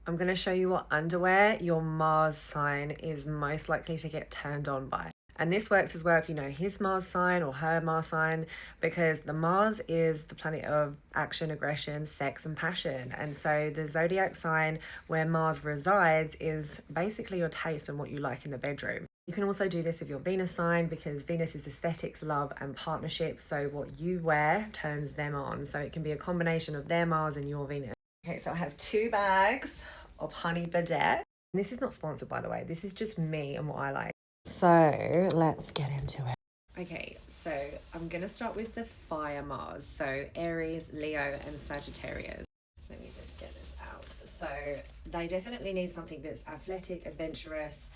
I'm going to show you what underwear your Mars sign is most likely to get turned on by. And this works as well if you know his Mars sign or her Mars sign, because the Mars is the planet of action, aggression, sex, and passion. And so the zodiac sign where Mars resides is basically your taste and what you like in the bedroom. You can also do this with your Venus sign because Venus is aesthetics, love, and partnership. So what you wear turns them on. So it can be a combination of their Mars and your Venus. Okay, so I have 2 bags of honey bidet. This is not sponsored, by the way. This is just me and what I like. So let's get into it. Okay, so I'm going to start with the fire Mars. So Aries, Leo, and Sagittarius. Let me just get this out. So they definitely need something that's athletic, adventurous,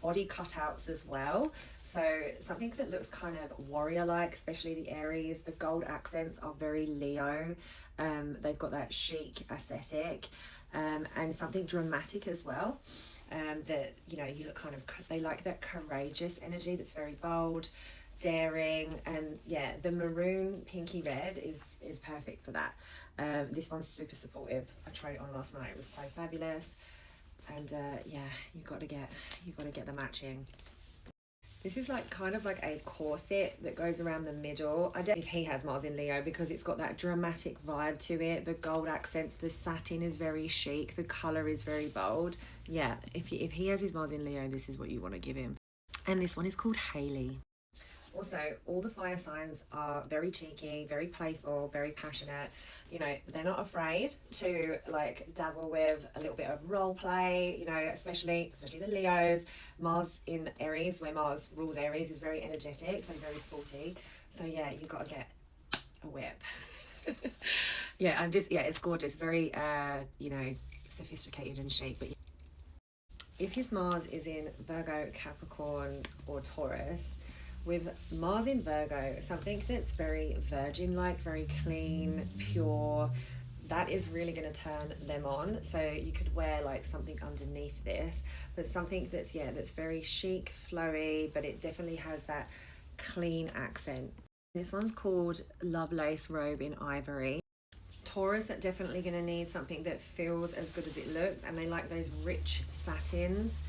body cutouts as well. So something that looks kind of warrior-like, especially the Aries. The gold accents are very Leo. They've got that chic aesthetic, and something dramatic as well. That, you know, you look kind of, they like that courageous energy that's very bold, daring, and yeah, the maroon pinky red is perfect for that. This one's super supportive. I tried it on last night. It was so fabulous. And yeah, you got to get the matching. This is like kind of like a corset that goes around the middle. I don't know if he has Mars in Leo because it's got that dramatic vibe to it. The gold accents, the satin is very chic, the color is very bold. Yeah, if he has his Mars in Leo, this is what you want to give him. And this one is called Haley. Also, all the fire signs are very cheeky, very playful, very passionate. You know, they're not afraid to like dabble with a little bit of role play, you know, especially the Leos. Mars in Aries, where Mars rules Aries, is very energetic, so very sporty. So yeah, you got to get a whip. Yeah, and just, yeah, it's gorgeous, very you know, sophisticated and chic. But if his Mars is in Virgo, Capricorn, or Taurus, with Mars in Virgo, something that's very virgin like, very clean, pure, that is really going to turn them on. So you could wear like something underneath this, but something that's, yeah, that's very chic, flowy, but it definitely has that clean accent. This one's called Lovelace Robe in Ivory. Taurus are definitely going to need something that feels as good as it looks, and they like those rich satins.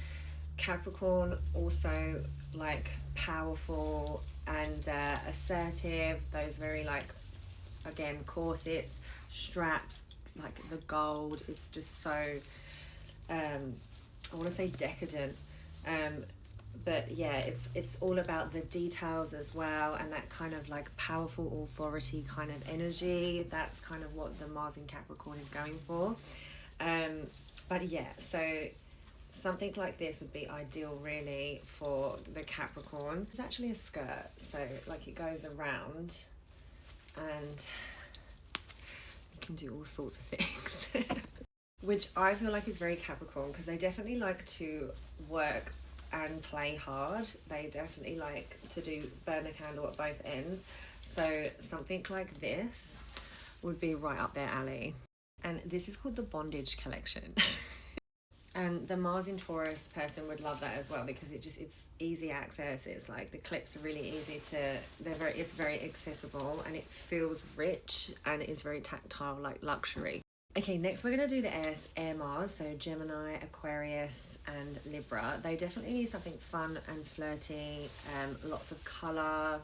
Capricorn also like powerful and assertive, those very like, again, corsets, straps, like the gold. It's just so I want to say decadent, but yeah, it's all about the details as well, and that kind of like powerful authority kind of energy. That's kind of what the Mars in Capricorn is going for. But yeah, so something like this would be ideal really for the Capricorn. It's actually a skirt, so like it goes around and you can do all sorts of things. Which I feel like is very Capricorn, because they definitely like to work and play hard. They definitely like to burn the candle at both ends. So something like this would be right up their alley. And this is called the Bondage Collection. And the Mars in Taurus person would love that as well, because it's easy access. It's like the clips are really easy to, it's very accessible, and it feels rich and is very tactile, like luxury. Okay, next we're going to do the air Mars, so Gemini, Aquarius, and Libra. They definitely need something fun and flirty, lots of colour.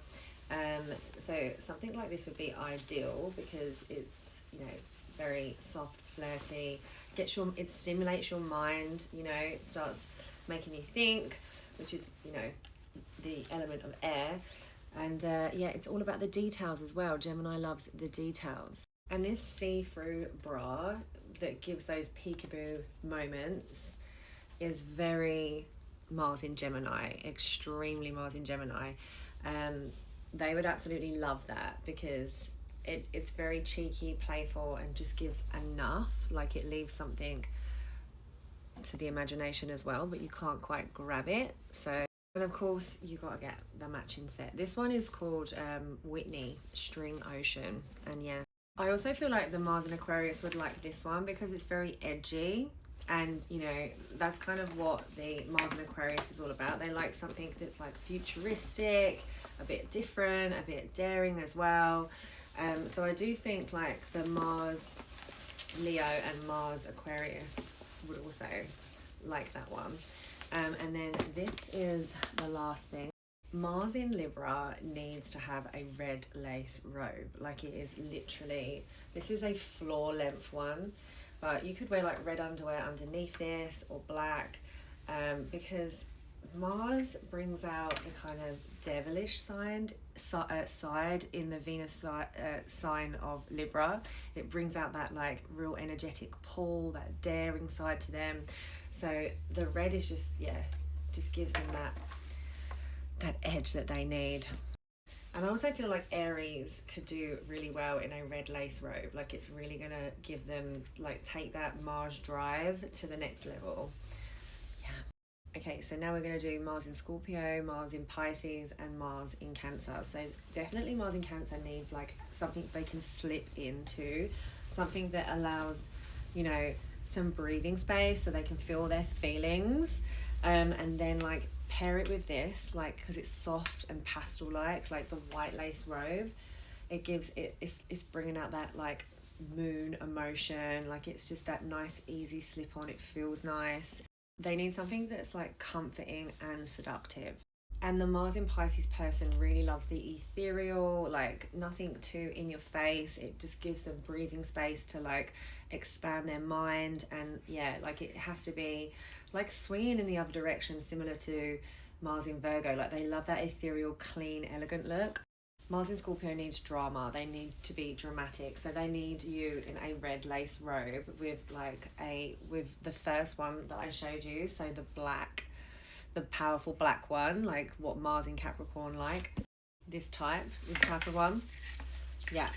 So something like this would be ideal because it's, you know, very soft, flirty. It stimulates your mind, you know, it starts making you think, which is, you know, the element of air. And yeah, it's all about the details as well. Gemini loves the details. And this see-through bra that gives those peekaboo moments is very Mars in Gemini, extremely Mars in Gemini. They would absolutely love that because it's very cheeky, playful, and just gives enough. Like it leaves something to the imagination as well, but you can't quite grab it. So, and of course, you got to get the matching set. This one is called Whitney String Ocean, and yeah. I also feel like the Mars and Aquarius would like this one because it's very edgy, and you know, that's kind of what the Mars and Aquarius is all about. They like something that's like futuristic, a bit different, a bit daring as well. So I do think like the Mars Leo and Mars Aquarius would also like that one. And then this is the last thing. Mars in Libra needs to have a red lace robe. Like, it is literally, this is a floor length one, but you could wear like red underwear underneath this or black, because Mars brings out the kind of devilish side in the Venus sign of Libra. It brings out that like real energetic pull, that daring side to them. So the red is just, yeah, just gives them that edge that they need. And I also feel like Aries could do really well in a red lace robe. Like, it's really gonna give them, like, take that Mars drive to the next level. Yeah. Okay, so now we're gonna do Mars in Scorpio, Mars in Pisces, and Mars in Cancer. So definitely Mars in Cancer needs like something they can slip into, something that allows, you know, some breathing space so they can feel their feelings, and then like pair it with this, like, because it's soft and pastel like the white lace robe. It gives it's bringing out that like moon emotion. Like, it's just that nice easy slip on. It feels nice. They need something that's like comforting and seductive. And the Mars in Pisces person really loves the ethereal, like nothing too in your face. It just gives them breathing space to like expand their mind. And yeah, like, it has to be like swinging in the other direction, similar to Mars in Virgo. Like, they love that ethereal, clean, elegant look. Mars in Scorpio needs drama. They need to be dramatic. So they need you in a red lace robe with with the first one that I showed you. So the powerful black one, like what Mars in Capricorn like. This type of one. Yeah.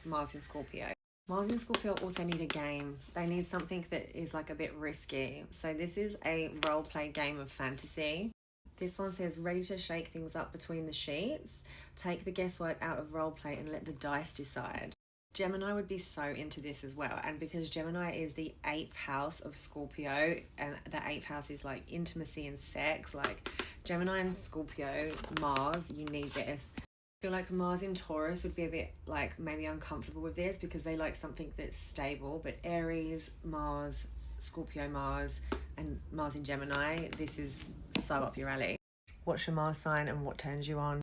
Mars in Scorpio. Mars in Scorpio also need a game. They need something that is like a bit risky. So this is a role play game of fantasy. This one says, ready to shake things up between the sheets. Take the guesswork out of role play and let the dice decide. Gemini would be so into this as well. And because Gemini is the 8th house of Scorpio, and the 8th house is like intimacy and sex, like Gemini and Scorpio, Mars, you need this. I feel like Mars in Taurus would be a bit like maybe uncomfortable with this because they like something that's stable. But Aries, Mars, Scorpio, Mars, and Mars in Gemini, this is so up your alley. What's your Mars sign and what turns you on?